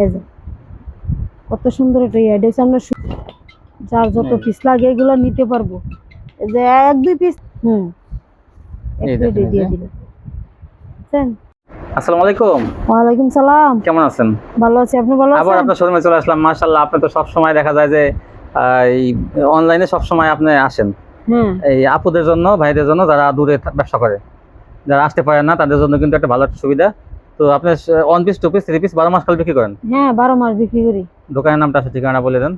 এই যে কত সুন্দর এটা এটা হচ্ছে আমরা যার যত পিস লাগে এগুলো নিতে পারবো। এই যে এক দুই পিস এক প্লেট দিয়ে দিবেন। আসসালামু আলাইকুম। ওয়ালাইকুম সালাম। কেমন আছেন? ভালো আছি, আপনি ভালো আছেন? আবার আপনার শোরুমে চলে আসলাম। মাশাআল্লাহ, আপনি তো সব সময় দেখা যায় যে এই অনলাইনে সব সময় আপনি আসেন। এই আপুদের জন্য, ভাইদের জন্য যারা দূরে ব্যবসা করে, যারা আসতে পারে না, তাদের জন্য কিন্তু একটা ভালো একটা সুবিধা। তো আপনি 1 পিস 2 পিস 3 পিস 12 মাস কাল বিক্রি করেন? হ্যাঁ, 12 মাস বিক্রি করি। দোকানের নামটা আছে, ঠিকানা বলে দেন।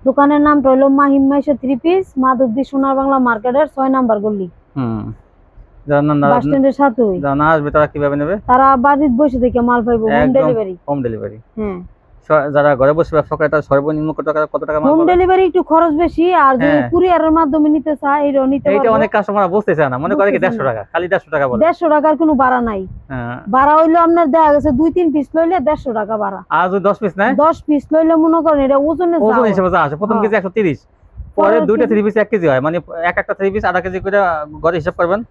দোকানের নামটা হলো মাহিম মাইশা 3 পিস, মাধবদী সোনার বাংলা মার্কেটের 6 নাম্বার গলি। বাস স্ট্যান্ডের সাথেই। যারা না আসবে তারা কিভাবে নেবে? তারা বাড়িতে বসে থেকে মাল পাইবো, হোম ডেলিভারি। Home delivery. যারা ঘরে বসে ব্যবসা করে তারা সর্বনিম্ন কত টাকা মাল? হোম ডেলিভারি একটু খরচ বেশি, আর যদি কুরিয়ারের মাধ্যমে নিতে চায় এটাও নিতে পারবে। এইটা অনেক কাস্টমার বুঝতে চায় না, মনে করে কি 150 টাকা, খালি 150 টাকা বলে। 150 টাকার কোনো ভাড়া নাই। ভাড়া হইলো আপনার দেখা গেছে 2-3 পিস লইলে 150 টাকা ভাড়া। আর যদি 10 পিস নেয়? 10 পিস লইলে মনে করেন এটা ওজন হিসেবে যা আসে। প্রথম কেজি 130, পরে দুইটা 3 পিস 1 কেজি হয়, মানে একটা 3 পিস আধা কেজি করে ঘরে হিসাব করবেন।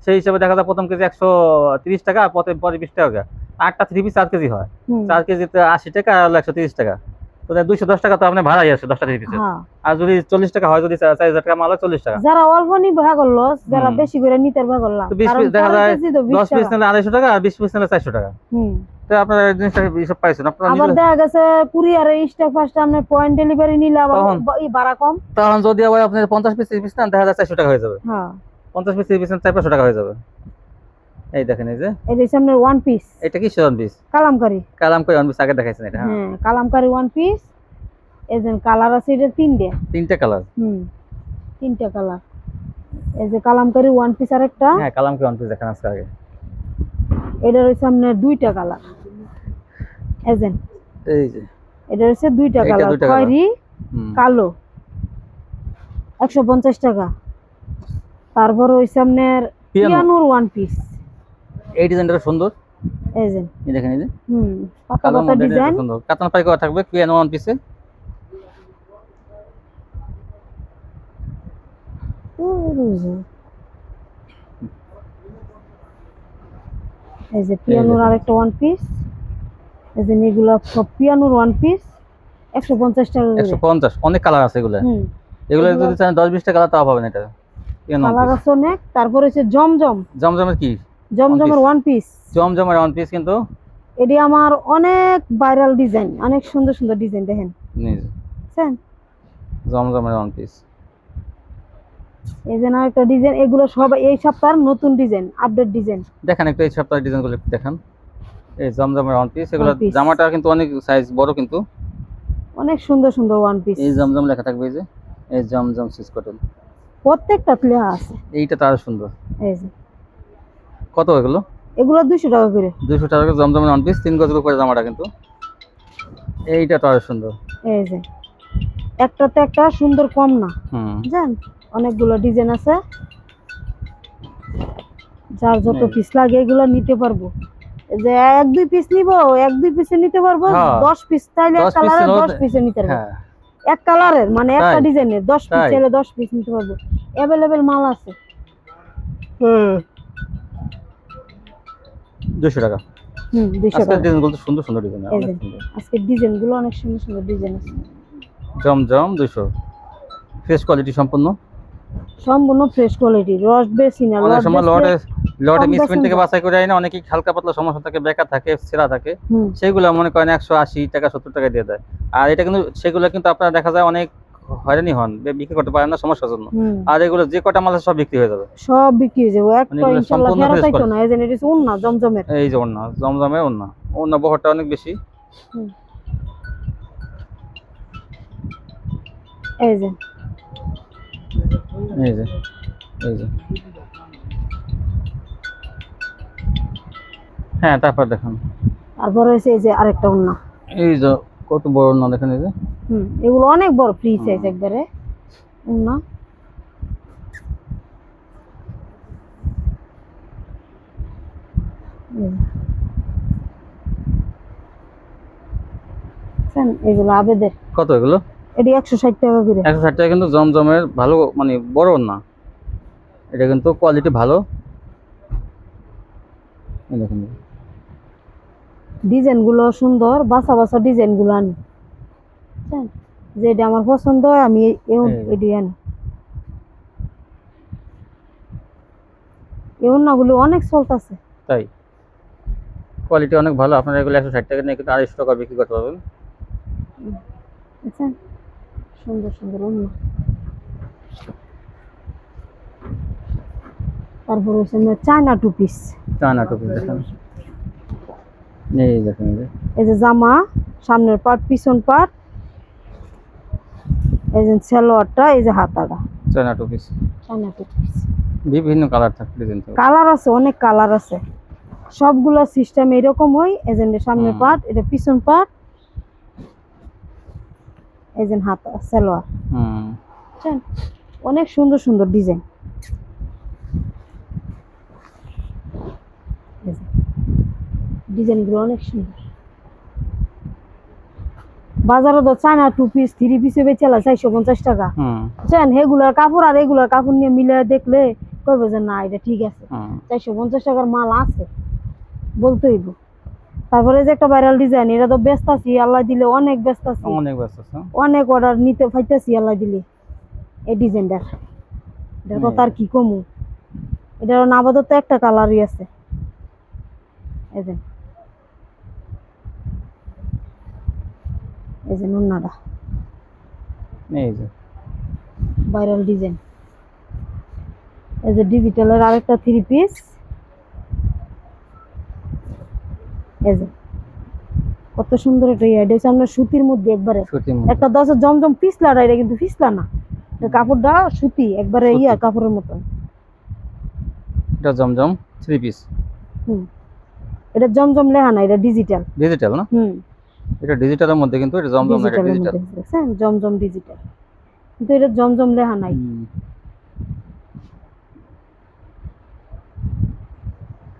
সেই হিসাবে দেখা যায় প্রথম কেজি 130 টাকা, পরে 20 টাকা। 8টা 3 পিস 4 কেজি হয়, 4 কেজিতে 80 টাকা আর 130 টাকা। তো 210 টাকা তো আপনি ভাড়াই আছে 10টা 3 পিসে। আর যদি 40 টাকা হয়, যদি 4000 টাকা মাল হয় 40 টাকা। যারা অল্প নি ভাগ লস, যারা বেশি করে নিতে ভাগ করলাম। তো 20 পিস দেখা যায় 10 পিস নিলে 250 টাকা, আর 20 পিস নিলে 400 টাকা। তো আপনারা জিনিসটা হিসাব পাইছেন। আপনারা আবার দেখা গেছে কুরিয়ারে স্টক ফার্স্ট আপনি পয়েন্ট ডেলিভারি নিলে আবার ভাড়া কম। তখন যদি আবার আপনি 50 পিস 30 পিস নেন, দেখা যায় 400 টাকা হয়ে যাবে। 50 পিস 30 পিস নেন 400 টাকা হয়ে যাবে। এই দেখেন, এই যে এটা সামনে 1 পিস। এটা কি 1 পিস? কালামকারী 1 পিস আগে দেখাইছেন এটা। হ্যাঁ, কালামকারী 1 পিস। এই যে কালার আছে এটা 3টা কালার। 3টা কালার। এই যে কালামকারী 1 পিস আরেকটা। হ্যাঁ, কালামকারী 1 পিস দেখান আজকে আগে। এটার সামনে 2টা কালার। এই যে এটার 2টা কালার, খয়েরি কালো। 150 টাকা। তারপর ওই সামনের পিয়ানোর 1 পিস। এই ডিজাইনটা সুন্দর। এই যে দেখেন, এই যে পাতা পাতা ডিজাইন সুন্দর। কাতান পাই করা থাকবে পিয়ানো 1 পিসে। এই যে পিয়ানোর আরেকটা 1 পিস। এই যে এগুলো সব পিয়ানোর 1 পিস 150 টাকা করে। 150। অনেক কালার আছে এগুলা। এগুলা যদি চান 10-20 টাকা কালার তাও পাবেন। এটা কালার আছে অনেক। তারপর হচ্ছে জমজমের কি? জমজমের 1 পিস। জমজমের 1 পিস কিন্তু এটি আমার অনেক ভাইরাল ডিজাইন, অনেক সুন্দর সুন্দর ডিজাইন দেখেন। জমজমের 1 পিস। এই যে আরেকটা ডিজাইন, এগুলো সব এই সপ্তাহের নতুন ডিজাইন, আপডেট ডিজাইন। দেখেন একটু এই সপ্তাহের ডিজাইনগুলো একটু দেখেন। এই জমজমের 1 পিস, এগুলো জামাটা কিন্তু অনেক সাইজ বড়, কিন্তু অনেক সুন্দর সুন্দর 1 পিস। এই জমজম লেখা থাকবে, এই যে এই জমজম সুইস কটন প্রত্যেকটা লেখা আছে। এইটা তার সুন্দর। এই যে কত এগুলো? এগুলো 200 টাকা করে। 200 টাকা করে জমজমের 1 পিস, 3 গজ করে জামাটা কিন্তু। এইটা তার সুন্দর। এই যে একটাতে একটা সুন্দর, কম না। জান অনেকগুলো ডিজাইন আছে, যার যত পিস লাগে এগুলো নিতে পারবো। যে 1-2 পিস নিব, 1-2 পিসে নিতে পারবো। 10 পিস চাইলে এক কালারে 10 পিসে নিতে পারবো। এক কালারের মানে একটা ডিজাইনের 10 পিস চাইলে 10 পিস নিতে পারবো। अवेलेबल মাল আছে। 200 টাকা। 200 টাকা। আজকের ডিজাইনগুলো সুন্দর সুন্দর ডিজাইন, অনেক সুন্দর। আজকের ডিজাইনগুলো অনেক সুন্দর সুন্দর ডিজাইন আছে। জমজম 200, ফ্রেশ কোয়ালিটি সম্পূর্ণ ফ্রেশ কোয়ালিটি। রস বেশি না, অনেক সময় লটে মিসপ্রিন্ট থেকে বাছাই করে আইনা অনেকেই হালকা পাতলা সমস্যা থাকে, বেকার থাকে, ছেঁড়া থাকে, সেগুলো মনে করেন 180 টাকা 70 টাকা দিয়ে দেয়। আর এটা কিন্তু সেগুলো কিন্তু আপনারা দেখা যায় অনেক হয়রানি হন, বিক্রি করতে পারেন না সমস্যার জন্য। আর এগুলো যে কটা মাল আছে সব বিক্রি হয়ে যাবে, সব বিক্রি হয়ে যাবে। একটা ইনশাআল্লাহ ফেরত আইতো না। এই যে এটা ওন্না জমজমের, এই যে জমজমের ওন্না বহরটা অনেক বেশি। এই যে এই যে এই যে হ্যাঁ, তারপর দেখুন, তারপর হইছে এই যে আরেকটা ওন্না। এই যে কত বড় ওন্না দেখেন, এই যে এগুলো অনেক বড়, ফ্রি সাইজ একবারে ওন্না। এগুলো আবেদের। কত এগুলো? এটি 160 টাকা করে। 160 টাকা কিন্তু জমজমের ভালো, মানে বড় না, এটা কিন্তু কোয়ালিটি ভালো। এই দেখুন ডিজাইন গুলো সুন্দর, বাসা বাসা ডিজাইন গুলো আনি, বুঝছেন? যেটা আমার পছন্দ হয় আমি এটি আনি। এই ওড়নাগুলো অনেক চলতেছে। তাই কোয়ালিটি অনেক ভালো। আপনারা এগুলো 160 টাকা নিয়ে কিন্তু 250 টাকা বিক্রি করতে পারবেন। বুঝছেন? সুন্দর সুন্দর ওড়না। তারপর হচ্ছে China two piece. China two piece দেখেন, এই দেখেন এই যে জামা, সামনের পাট পিছন পাট, এই যে সালোয়ারটা, এই যে হাতাটা। China two piece, China two piece বিভিন্ন কালার থাকে, ডিজাইন থাকে। কালার আছে, অনেক কালার আছে। সবগুলো সিস্টেম এরকম হয়। এই যে সামনের পাট, এটা পিছন পাট, এই যে হাতা সালোয়ার। বুঝছেন? অনেক সুন্দর সুন্দর ডিজাইন। ডিজাইনগুলো অনেক সুন্দর। বাজারে তো চায়না টু পিস 3 পিসে বেচেলা 450 টাকা। বুঝছেন? এগুলার কাপড় আর এগুলার কাপড় নিয়ে মিলে দেখলে কইবে যে না এটা ঠিক আছে, 450 টাকার মাল আছে বলতে হইব। তারপরে যে একটা ভাইরাল ডিজাইন, এটা তো ব্যস্ত আছি, আল্লাহ দিলে অনেক ব্যস্ত আছি, অনেক অর্ডার নিতে পাইতেছি আল্লাহ দিলে। এই ডিজাইনটার এটার কথা আর কি কমু। এটার আপাতত একটা কালারই আছে। এই যে ওড়নাটা, এই যে ভাইরাল ডিজাইন। এই যে ডিজিটালের আরেকটা 3 পিস। এই যে কত সুন্দর একটা এটা হচ্ছে আমরা সুতির মধ্যে একবারে একটা 10 জমজম পিছলাটা, এটা কিন্তু পিছলা না, কাপড়টা সুতি একবারে কাপড়ের মতন। এটা জমজম 3 পিস। এটা জমজম লেখা না, এটা ডিজিটাল। ডিজিটাল না? এটা ডিজিটালের মধ্যে, কিন্তু এটা জমজম না, এটা ডিজিটাল। দেখছেন? জমজম ডিজিটাল, কিন্তু এটা জমজম লেখা নাই।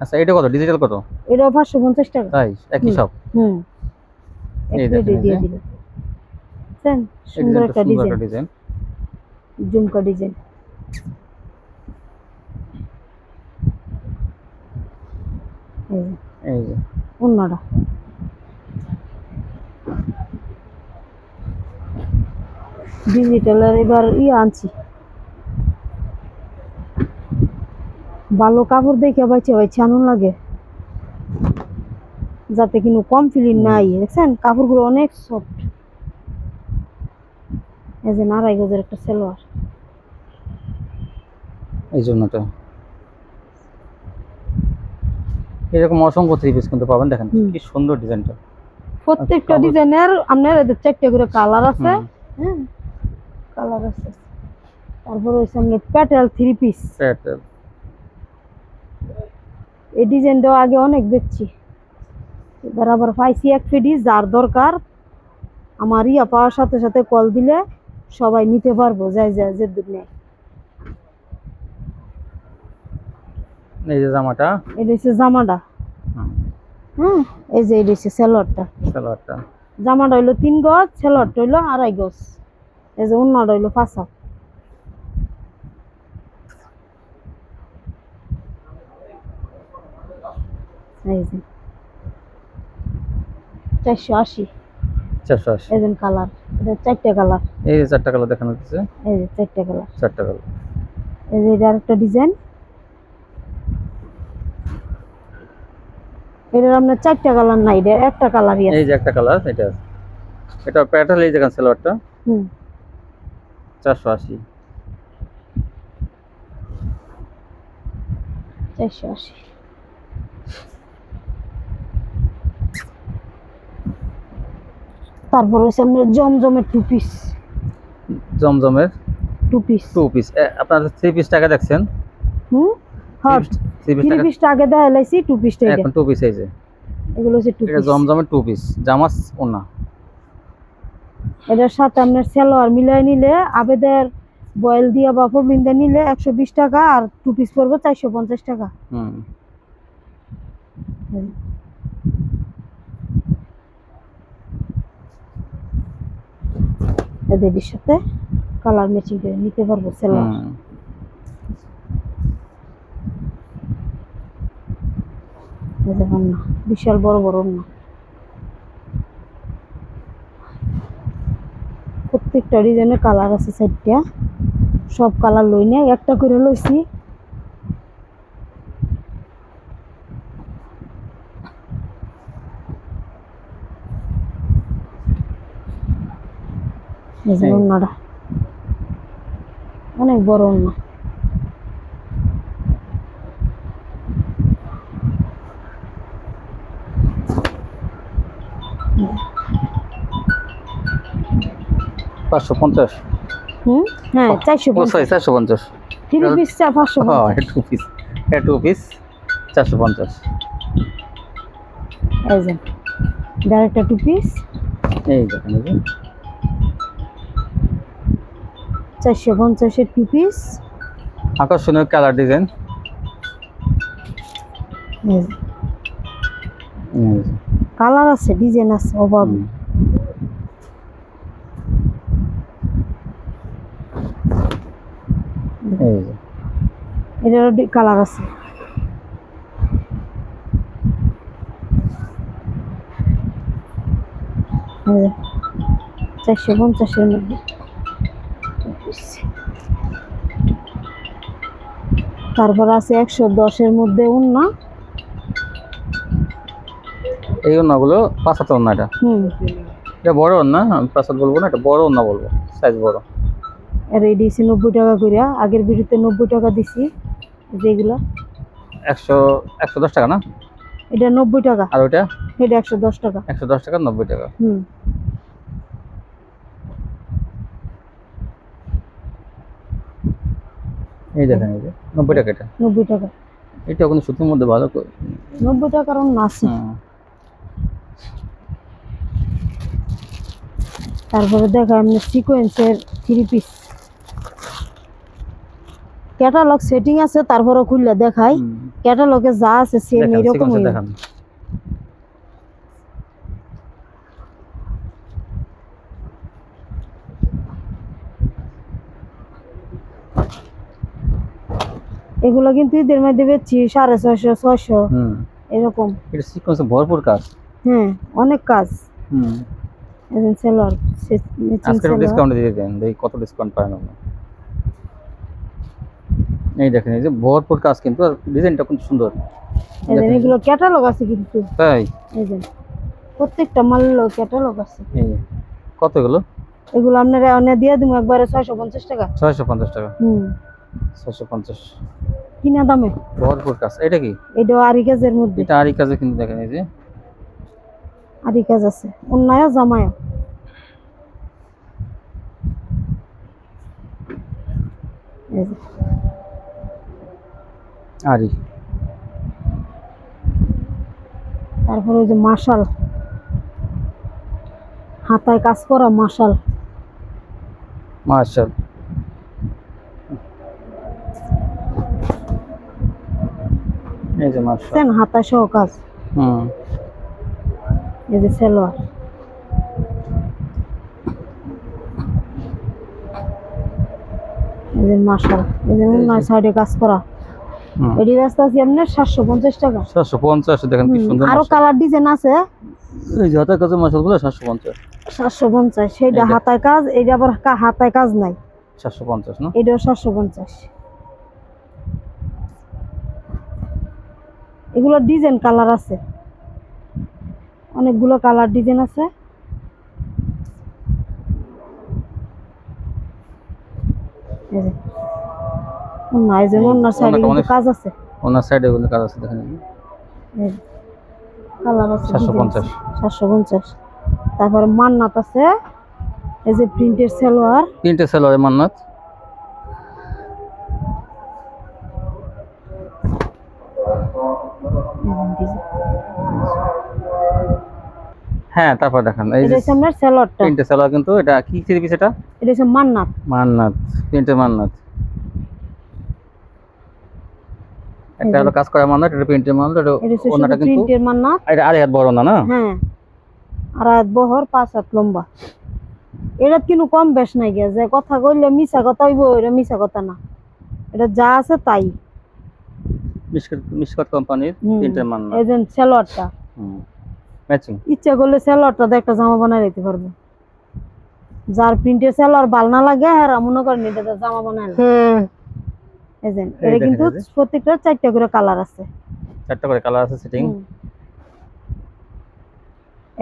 আচ্ছা, এটা কত? ডিজিটাল কত? এটা 550 টাকা। তাই একই সব। এই দেখেন, দিয়ে দিল। দেখছেন? সুন্দর একটা ডিজাইন, ঝুমকা ডিজাইন। এই যে ওড়নাটা ডিজিটালের এবার আনছি। ভালো কাপড় দেখে বাইছে বাইছে আনুন লাগে, যাতে কিন্তু কম ফিলিং নাই। দেখছেন? কাপড়গুলো অনেক সফট। এই যে 2.5 গজের একটা সালোয়ার, এই জন্যটা এরকম অসংখ্য 3 পিস কিন্তু পাবেন। দেখেন কি সুন্দর ডিজাইনটা। প্রত্যেকটা ডিজাইনের আপনার এদের 4টা করে কালার আছে। হ্যাঁ, কালার আছে। তারপর হচ্ছে আপনার প্যাটেল 3 পিস। প্যাটেল এই ডিজাইনটাও আগে অনেক বেচছি, এবার আবার পাইছি এক ফিডি। যার দরকার আমার পাওয়ার সাথে সাথে কল দিলে সবাই নিতে পারবো, যাই যা যে দূর নেয়। এই যে জামাটা, এটা হচ্ছে জামাটা। এই যে এটা হচ্ছে সালোয়ারটা। জামাটা হইলো 3 গজ, সালোয়ারটা হইলো 2.5 গজ। এই যে ওড়নাটা হইলো 5 হাত। এই যে 480। এই যে কালার, এটা 4টা কালার। এই যে 4টা কালার দেখানো হচ্ছে। এই যে 4টা কালার, 4টা কালার। এই যে এটা আরেকটা ডিজাইন। এটার আপনার 4টা কালার নাই, এটা একটা কালারই আছে। এই যে একটা কালার, এটা প্যাটেল। এই দেখেন সালোয়ারটা 480। 480। তারপর হচ্ছে আপনার জমজমের 2 পিস। জমজমের 2 পিস। আপনার 3 পিস টাকা দেখছেন? হ্যাঁ, 3 পিস আগে দেখাইছি, 2 পিসটা এটা। এখন 2 পিস। এই যে এগুলো হচ্ছে 2 পিস। এটা জমজমের 2 পিস, জামাস ওনা। এটার সাথে আপনার সালোয়ার মিলাই নিলে, আবেদের বয়েল দিয়া বা ফবলিন দিয়ে নিলে 120 টাকা, আর 2 পিস পড়বে 450 টাকা। এদের সাথে কালার ম্যাচিং করে নিতে পারবো সালোয়ার। দেখুন না, বিশাল বড় বড় না। প্রত্যেকটা ডিজাইনের কালার আছে 4টা, সব কালার লই না, একটা করে লইছি। এই যে ওন্নাটা অনেক বড় ওন্না। $550। হ্যাঁ 450। 450। 3 পিস 550। হ্যাঁ 2 পিস, 2 পিস 450। এই যে ডাইরেক্ট 2 পিস এই দেখেন, এই যে 450 এর 2 পিস। আকর্ষণীয় কালার ডিজাইন। কালার আছে, ডিজাইন আছে অভাব। এই যে এটারও কালার আছে। এই যে 450 এর মধ্যে। তারপর আছে 110 এর মধ্যে ওন্না। এই ওন্নাগুলো 5 হাত ওন্না। এটা বড় ওন্না, আমি 5 হাত বলবো না, এটা বড় ওন্না বলবো, সাইজ বড়। আর এই দিছি 90 টাকা করে, আগের ভিডিওতে 90 টাকা দিছি। যেগুলা 110 টাকা না, এটা 90 টাকা। আর ওটা এটা 110 টাকা। 110 টাকা, 90 টাকা। এই দেখেন, এই যে 90 টাকা। এটা 90 টাকা। এটা কিন্তু সুতির মধ্যে ভালো 90 টাকার ওন্না আছে। তারপরে দেখা আমি সিকোয়েন্সের 3 পিস ক্যাটালগ সেটিং আছে, তারপরে খুললে দেখাই। ক্যাটালগে যা আছে সেম এরকমই। দেখান। এগুলো কিন্তু ঈদের মধ্যে বেচছি 650 600 এরকম। এটা সিকোয়েন্সে ভরপুর কাজ। অনেক কাজ। এজন সেলর আজকে ডিসকাউন্ট দিয়ে দেন, দেখি কত ডিসকাউন্ট পায় না। এই দেখেন, এই যে ভরপুর কাজ, কিন্তু ডিজাইনটা খুব সুন্দর। এগুলো ক্যাটালগ আছে কিন্তু, তাই এই যে প্রত্যেকটা মালের ক্যাটালগ আছে। এই কত এগুলো? এগুলো আপনারা অনেক দিয়ে দিমু একবারে 650 টাকা। 650 টাকা। 650 কিনা দামে ভরপুর কাজ। এটা কি? এটা আরি কাজের মধ্যে। এটা আরি কাজে, কিন্তু দেখেন এই যে আরি কাজ আছে, অন্যায় জামায়া। আরি। তারপরে ওই যে মাশাল, হাতায় কাজ করা মাশাল। মাশাল। এই যে মাশাল, হাতায় সহ কাজ। এই যে সালোয়ার। এই যে মাশাল, এই যে অন্যায় সাইডে কাজ করা। এডি ব্যস্ত আছি আপনার 750 টাকা। 750। দেখেন কি সুন্দর। আরো কালার ডিজাইন আছে। এই যে হাতায় কাজের মাশালগুলো 750। 750 সেইটা হাতায় কাজ, এইটা আবার হাতায় কাজ নাই। 750 না, এটাও 750। এগুলো ডিজাইন কালার আছে, অনেকগুলো কালার ডিজাইন আছে। এই যে ওনার সাইডে কিন্তু কাজ আছে। ওনার সাইডে কিন্তু কাজ আছে, দেখেন কালার আছে। 750। 750। তারপরে মান্নাত আছে, এই যে প্রিন্টের সালোয়ার। প্রিন্টের সালোয়ার মান্নাত। হ্যাঁ, তারপর দেখেন এই যে আমরা সালোয়ারটা, প্রিন্টের সালোয়ার। কিন্তু এটা কি থ্রি পিস? এটা হচ্ছে মান্নাত। মান্নাত, প্রিন্টের মান্নাত। একটা হলো কাজ করা মান্নাত, এটা প্রিন্টের মান্নাত। এটা ওনাটা কিন্তু প্রিন্টের মান্নাত। এটা আড়াই হাত বড় না? হ্যাঁ, আড়াই হাত বহর, 5 হাত লম্বা। এটা কিন্তু কম বেশ নাই গিয়া, যে কথা কইলে মিছা কথা হইব, এটা মিছা কথা না। এটা যা আছে তাই। মিশকত কোম্পানির প্রিন্টের মান্নাত। এই যে সালোয়ারটা ম্যাচিং। ইচ্ছা করলে সালোয়ারটা দিয়ে একটা জামা বানাই নিতে পারবো। যার প্রিন্টের সালোয়ার ভাল না লাগে আর মনে করেন এটা জামা বানায় না। এই যে এটা কিন্তু প্রত্যেকটা 4টা করে কালার আছে, 4টা করে কালার আছে সেটিং।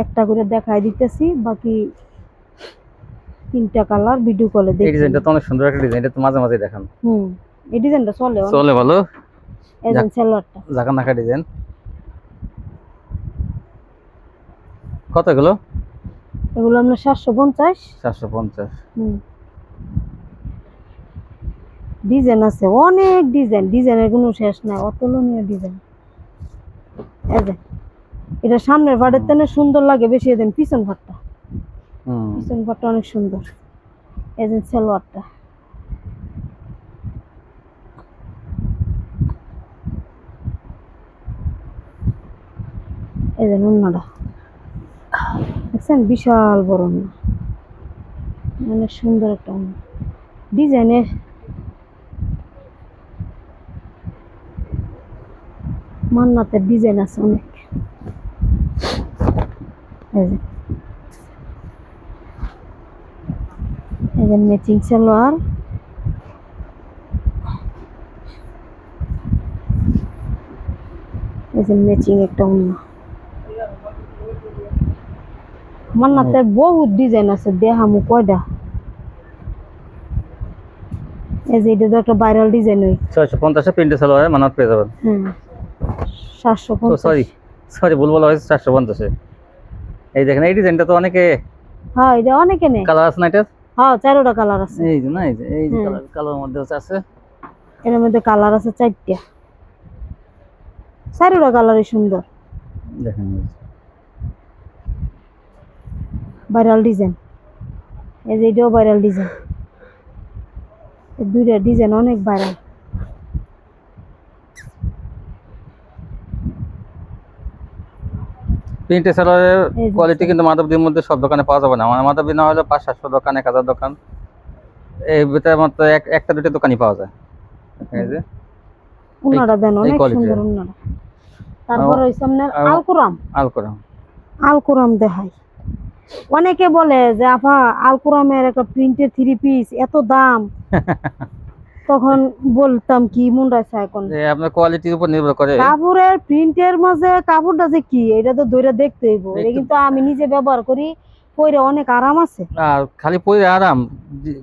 একটা করে দেখাই দিতেছি, বাকি 3টা কালার ভিডিও কলে দেখি। এই ডিজাইনটা তো অনেক সুন্দর একটা ডিজাইন, এটা তো মাঝে মাঝে দেখান। এই ডিজাইনটা চলে ভালো। এই যে সালোয়ারটা জাকান নাকা ডিজাইন। কত এগুলো? এগুলো আমরা 750। ডিজাইন আছে অনেক, ডিজাইনের কোনো শেষ নাই, অতুলনীয় ডিজাইন। এই যে এটা সামনের পাটের তেনে সুন্দর লাগে বেশি, দেন পিছন পাটটা অনেক সুন্দর। এই যে সালোয়ারটা, এই যে ওন্নাটা দেখছেন, বিশাল বড় ওন্না, অনেক সুন্দর একটা ওন্না। ডিজাইনের মান্নাতের ডিজাইন আছে অনেক। এই যে ম্যাচিং সালোয়ার, এই যে ম্যাচিং একটা ওন্না। মান্নাতে বহুত ডিজাইন আছে, দেখামু কয়টা। এই যে এটা তো একটা ভাইরাল ডিজাইন। ওই 650 এ প্রিন্টের সালোয়ারে মান্নাত পেয়ে যাবেন। 750। সরি ভুল বলা হয়েছে, 450 এ। এই দেখেন এই ডিজাইনটা তো অনেকে, হ্যাঁ এটা অনেকে নেই। কালার আছে না এটা? হ্যাঁ 4টা কালার আছে। এই যে না, এই যে কালার মধ্যে আছে, এর মধ্যে কালার আছে 4টা, 4টা কালারই সুন্দর। দেখেন ভাইরাল ডিজাইন। এই যে এটাও ভাইরাল ডিজাইন, এই দুইটা ডিজাইন অনেক ভাইরাল। প্রিন্টের সালোয়ারের কোয়ালিটি কিন্তু মাধবদীর মধ্যে সব দোকানে পাওয়া যাবে না। আমার মাধবদী না হলে 500-700 দোকান, 1000 দোকান, এই ভিতরে মাত্র একটা দুটো দোকানই পাওয়া যায়। এই যে ওন্নাটা দেন অনেক সুন্দর ওন্নাটা। তারপর ওই সামনে আলকুরাম দেখাই। অনেকে বলে যে আপা আলকুরামের একটা প্রিন্টের 3 পিস এত দাম, তখন বলতাম কি মনটা চায় কোন যে আপনার কোয়ালিটির উপর নির্ভর করে। কাপড়ের প্রিন্টের মাঝে কাপড়টা যে কি এটা তো ধরে দেখতে হইব। এটা কিন্তু আমি নিজে ব্যবহার করি, পরে অনেক আরাম আছে। আর খালি পরে আরাম,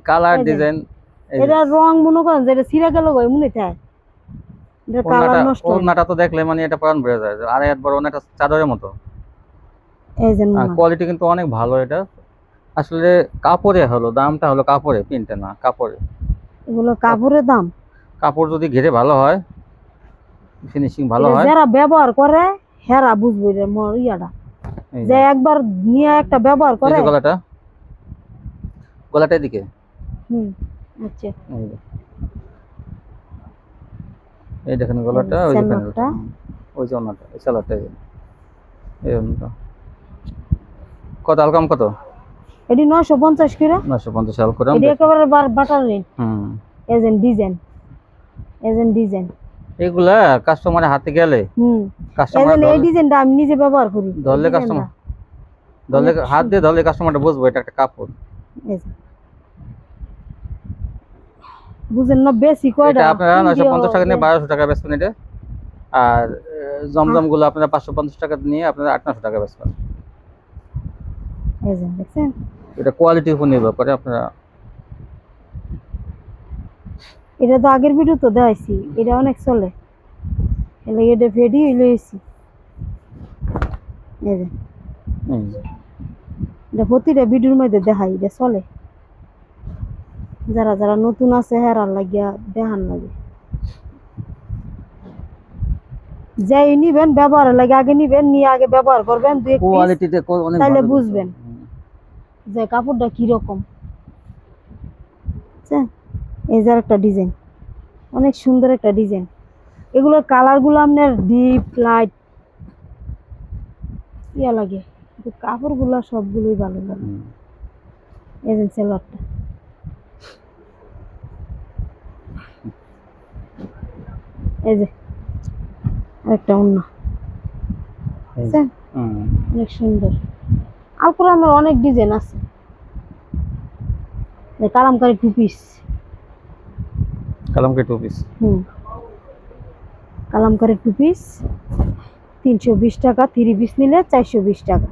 কালার ডিজাইন, এটা রং মনে করেন যে এটা ছিঁড়ে গেল গই মনে থাকে, এটা কালার নষ্ট। ওন্নাটা তো দেখলে মানে এটা প্রাণ ভরে যায়, আর একবার ওন্নাটা চাদরের মতো। এই যে কোয়ালিটি কিন্তু অনেক ভালো। এটা আসলে কাপড়ে হলো দামটা, হলো কাপড়ে, প্রিন্টে না কাপড়ে। এগুলো কাপড়ের দাম। কাপড় যদি ঘেরে ভালো হয়, ফিনিশিং ভালো হয়, যারা ব্যবহার করে হেরা বুঝবে এর ইয়াটা, যে একবার নিয়ে একটা ব্যবহার করে। এই গলাটা এদিকে। আচ্ছা এই দেখেন গলাটা, ওই দেখেন ওই যে ওন্নাটা, এই সালোয়ারটা, এই ওন্নাটা কত আলকাম কত? এটি 950 করে। 950 আলকাম। এটি একেবারে বাটার রেট। ডিজাইন এগুলা কাস্টমারের হাতে গেলে কাস্টমার এই ডিজাইনটা আমি নিজে ব্যবহার করি। ধরলে কাস্টমার হাত দিয়ে ধরলে কাস্টমারটা বুঝবে এটা একটা কাপড়। বুঝেন না বেশি কয়টা? এটা আপনারা 950 টাকা নিয়ে 1200 টাকা বেচবেন এটা। আর জমজম গুলো আপনারা 550 টাকা নিয়ে আপনারা 800 টাকা বেচবেন। এই যে দেখছেন, এটা কোয়ালিটির উপর নির্ভর করে। আপনারা এটা তো আগের ভিডিও তো দেখাইছি, এটা অনেক চলে। এলে এটা ফেডি লইছি। এই যে এটা প্রতিটা ভিডিওর মধ্যে দেখাই, এটা চলে। যারা যারা নতুন আছে হেরার লাগিয়া দেখান লাগে, যাই নিবেন ব্যবহারের লাগে আগে নিবেন, নিয়ে আগে ব্যবহার করবেন, কোয়ালিটিতে অনেক ভালো, তাহলে বুঝবেন যে কাপড়টা কি রকম। এই যে একটা ডিজাইন, অনেক সুন্দর একটা ডিজাইন। এগুলোর কালার গুলো আপনার ডিপ লাইট ইয়া লাগে, কিন্তু কাপড় গুলা সবগুলোই ভালো লাগে। এই যে সালোয়ারটা, এই যে একটা ওন্না, অনেক সুন্দর। আলকুরামের অনেক ডিজাইন আছে। Kalamkari 2 piece. Kalamkari 2 piece. Kalamkari 2 piece 320 টাকা, 3 পিস নিলে 420 টাকা।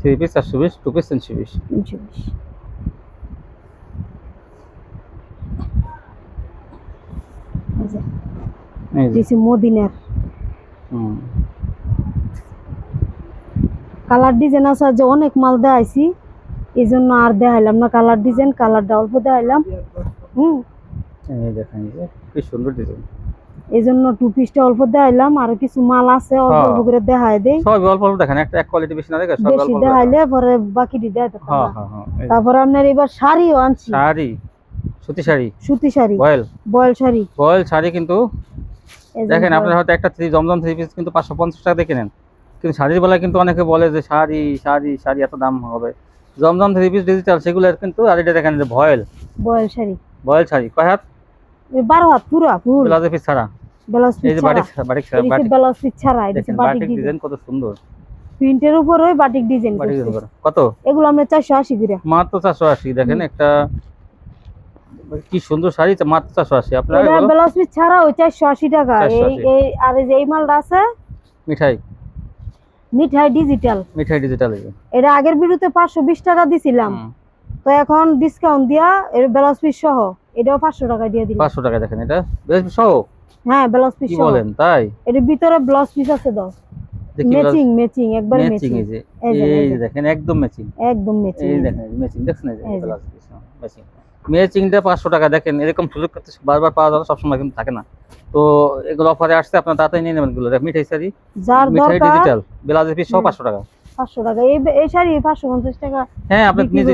3 পিস 420, 2 পিস 320। 320। এই যে দিছি মদিনার কালার ডিজাইন আছে যে অনেক মাল দেখাইছি, এই জন্য আর দেখাইলাম না। কালার ডিজাইন, কালারটা অল্প দেখাইলাম। এই দেখেন কি সুন্দর ডিজাইন, এই জন্য 2 পিসটা অল্প দেখাইলাম। আর কিছু মাল আছে অল্প অল্প করে দেখাই দেই। সব অল্প অল্প দেখেন, একটা এক কোয়ালিটি বেশি না দেখেন, সব অল্প বেশি অল্প দেখাইলে পরে বাকিটি দেখাতে পারবো না। তারপর আপনার এবার শাড়িও আনছি। শাড়ি, সুতি শাড়ি, সুতি শাড়ি, বয়েল শাড়ি, শাড়ি। কিন্তু দেখেন আপনার হয়তো একটা জমজম 3 পিস কিন্তু 550 টাকা দিয়ে কেনেন, কিন্তু শাড়ির বেলায় কিন্তু অনেকে বলে যে শাড়ি শাড়ি শাড়ি এত দাম হবে। জমজম 3 পিস ডিজিটাল সেগুলো কিন্তু, আর এটা দেখেন যে বয়েল শাড়ি, কয় হাত? 12 হাত পুরো ফুল, ব্লাউজ পিস ছাড়া। ব্লাউজ পিস এই যে ছাড়া, বাটিক ব্লাউজ পিস ছাড়া। এটা বাটিক ডিজাইন কত সুন্দর, প্রিন্টের উপর ওই বাটিক ডিজাইন করছে। কত? এগুলো আমরা 480 করে, মাত্র 480। দেখেন একটা কি সুন্দর শাড়ি, মাত্র 480। আপনারা এটা ব্লাউজ পিস ছাড়া ওই 480 টাকা। এই আর এই যে এই মালটা আছে মিঠাই ডিজিটাল, এটা আগের ভিডিওতে 520 টাকা দিছিলাম, তো এখন ডিসকাউন্ট দিয়া এর ব্লাউজ পিস সহ এটাও 500 টাকা দিয়ে দিলাম। 500 টাকা। দেখেন এটা ব্লাউজ পিস সহ। হ্যাঁ, ব্লাউজ পিস কি সহ। বলেন তাই? এর ভিতরে ব্লাউজ পিস আছে দাও, ম্যাচিং একবার ম্যাচিং। এই যে দেখেন একদম ম্যাচিং, এই দেখেন ম্যাচিং, দেখছেন এই যে ব্লাউজ পিস ম্যাচিং। ম্যাচিংটা 500 টাকা। দেখেন এরকম সুযোগ করতে বারবার পাওয়া যায় না, সবসময় কিন্তু থাকে না। তো এগুলো অফারে আসছে, আপনারা তাড়াতাড়ি নিয়ে নেবেন। এগুলো মিঠাই শাড়ি, যার দরকার ডিজিটাল ব্লাউজ পিস সহ 500 টাকা। 500 টাকা। এই শাড়ি 550 টাকা। হ্যাঁ, আপনি নিজে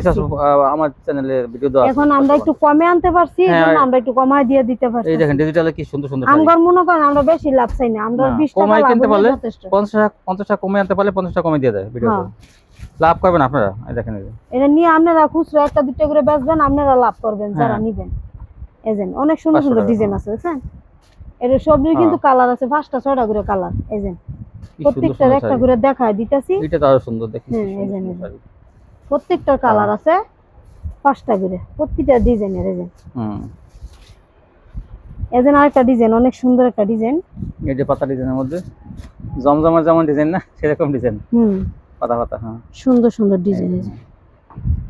আমার চ্যানেলে ভিডিও দেওয়া আছে। এখন আমরা একটু কমে আনতে পারছি, এজন্য আমরা একটু কমায় দিয়ে দিতে পারছি। এই দেখেন ডিজিটালে কি সুন্দর সুন্দর শাড়ি। আমগর মনে করেন আমরা বেশি লাভ চাই না, আমরা 20 টাকা কমায় কিনতে পারলে যথেষ্ট। 50 টাকা কমে আনতে পারলে 50 টাকা কমে দিয়ে দেয় ভিডিওতে। লাভ করবেন আপনারা। এই দেখেন এটা নিয়ে আপনারা খুচরা একটা দুটো করে বেচবেন, আপনারা লাভ করবেন যারা নেবেন। এজেন অনেক সুন্দর সুন্দর ডিজাইন আছে, বুঝছেন? এর সবই কিন্তু কালার আছে, 5টা 6টা করে কালার। এজেন প্রত্যেকটার একটা করে দেখায় দিতেছি। এটা তো আরো সুন্দর, দেখেন প্রত্যেকটার কালার আছে 5টা করে, প্রত্যেকটা ডিজাইনের। এজেন আরেকটা ডিজাইন, অনেক সুন্দর একটা ডিজাইন। এই যে পাতা ডিজাইনের মধ্যে জমজমের যেমন ডিজাইন না, সেরকম ডিজাইন। পাতা পাতা। হ্যাঁ, সুন্দর সুন্দর ডিজাইন।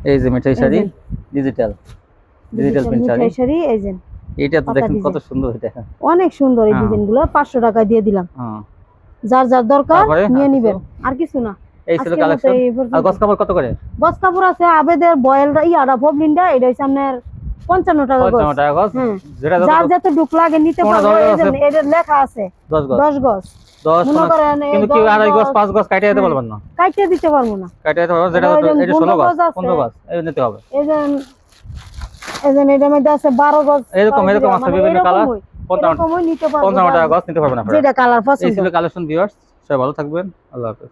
এই যে মিঠাই শাড়ি, ডিজিটাল প্রিন্ট শাড়ি, মিঠাই শাড়ি। এই যে এটা তো দেখেন কত সুন্দর, এটা অনেক সুন্দর। এই ডিজাইনগুলো 500 টাকা দিয়ে দিলাম। যার যার দরকার নিয়ে নেবেন, আর কিছু না। এই ছিল কালেকশন। আর গস কাপড় কত করে? গস কাপড় আছে আবেদের বয়েলটা ইয়াডা পবলিনটা, এটা হচ্ছে আপনার 55 টাকা গস। 55 টাকা গস। যেটা যার যত ডুক লাগে নিতে পারবে। এর লেখা আছে 10 গস। 10 কিন্তু কি আড়াই গস 5 গস কাটিয়ে দিতে বলবেন না? কাটিয়ে দিতে পারবো না। কাটিয়ে দিতে পারবো, যেটা এটা 16 গস 15 গস এই নিতে হবে। এজন্য এটার মধ্যে আছে 12 গস। এরকম আছে বিভিন্ন কালার। 55 টাকা গস নিতে পারবেন আপনারা, যেটা কালার পছন্দ। এই ছিল কালেকশন ভিউয়ার্স, সবাই ভালো থাকবেন। আল্লাহ হাফেজ।